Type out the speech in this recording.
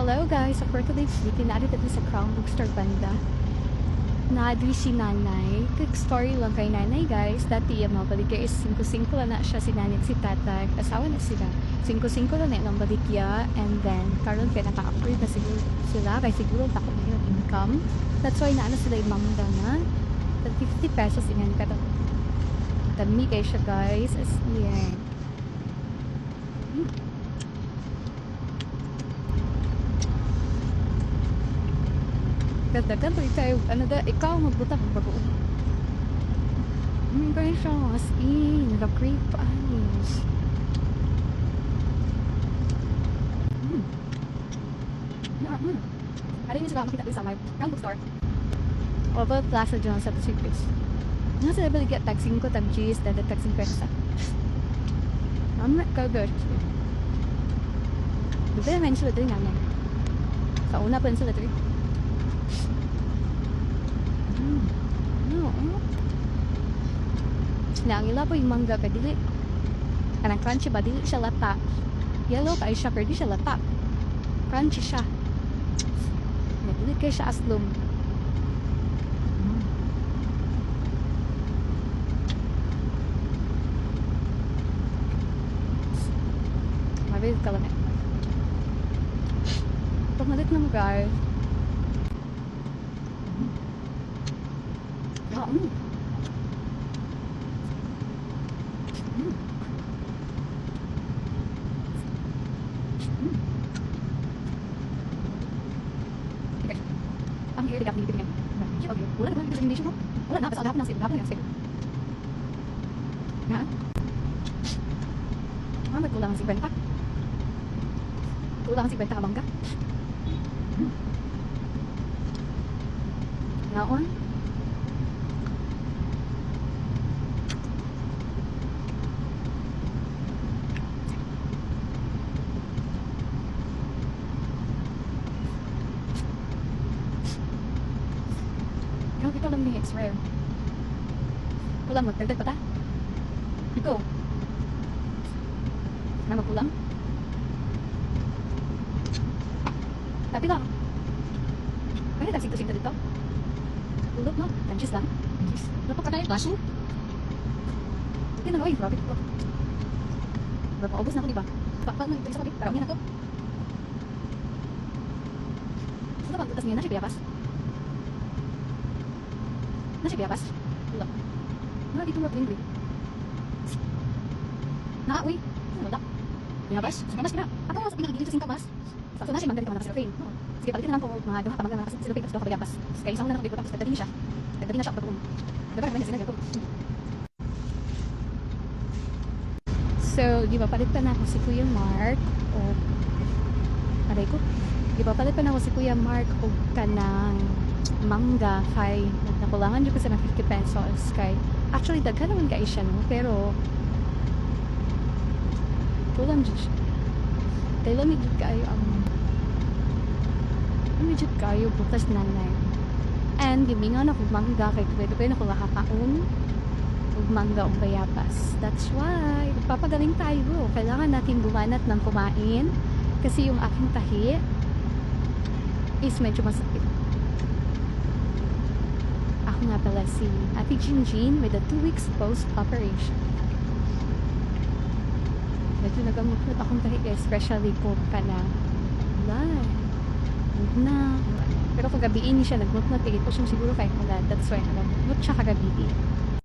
Hello guys! So for today's video, naarito dito sa Crown Bookstore banda. Naadri si nanay. Quick story lang kay nanay guys. Dati yung mga baligya is 5-5 lang na siya si nanay at si tatay. Asawa na sila. 5-5 lang na yung baligya. And then, karon kaya naka-upgrade na siguro sila. Kaya siguro tako na yung income. That's why naano sila yung mamda na. 50 pesos yan. Dami kayo siya guys. As yan. Katagan to ikaw, ano da, ikaw magbuta ng bagoong. Kaya siya, as in, nag-crave pa ayos. Ano yun sila makita din sa live, Crown Bookstore. Over Plaza dyan sa Pacific. Nga sila baligya, tag 5, tag G's, tag 50. I'm not good. Diba naman sila din nga. Sa una pa rin sila din. Naangila po yung mangga ka dili. Kanang crunchy ba? Dili siya lata. Yellow pa ay siya pero di siya lata. Crunchy siya. Dili kayo siya aslum. Mabilis ka lang eh. Pagmalit ng guys. Ang here di kapag okay. Wala naman yung presentation mo. Wala na, basta agapon ng sale. Ha? Ba't kulang ang 50? Kulang ang 50 ka bangga? Naon? Grabe ka lang ni it's rare. Kulang mo, dagdag pa ta? Ito. Na magkulang? Tapi lang. Kaya tagsing-tagsing dito? Tulog no? Tanchis lang? Tanchis. Napaka na yung baso? Hindi na gawin, grabe ito. Maubos na ako diba? Pakpal na ito sa kapit, parang yan ako. Saan ba pagtutas niya na siya biyapas? Nasi biyapas? Wala. Wala dito mga pringri. Uy. Wala. Biyapas? Sige mas kina. Ako sa pinagigil sa singkamas. Sa nasi mangga dito mga nakasilopin. Sige, palitin na lang po mga duha ka mangga nakasilopin tapos duha ka biyapas. Kaya isang na nakabit ko tapos nagdadin siya. Nagdadin na siya pagpapun. Diba naman yung sinagay ko. So, di ba palit pa na ako si Kuya Mark o aray ko? Di ba palit pa na ako si Kuya Mark o kanang mangga kay nakulangan dyan ko sa 50 pesos kay actually daghan naman kayo siya no pero kulang dyan siya kay lamig kayo ang lamig kayo bukas nanay and gimingan ako mangga kay pwede na ko lakakaon ug mangga o bayapas. That's why magpapagaling tayo, kailangan natin bumanat ng kumain kasi yung aking tahi is medyo masakit. Nga pala si Ate Jinjin with a 2 weeks post-operation. Medyo nagamukot akong tahi especially po ka na na pero kagabiin niya siya nagmukot tigit po siya siguro kahit wala that's why nagamukot siya kagabi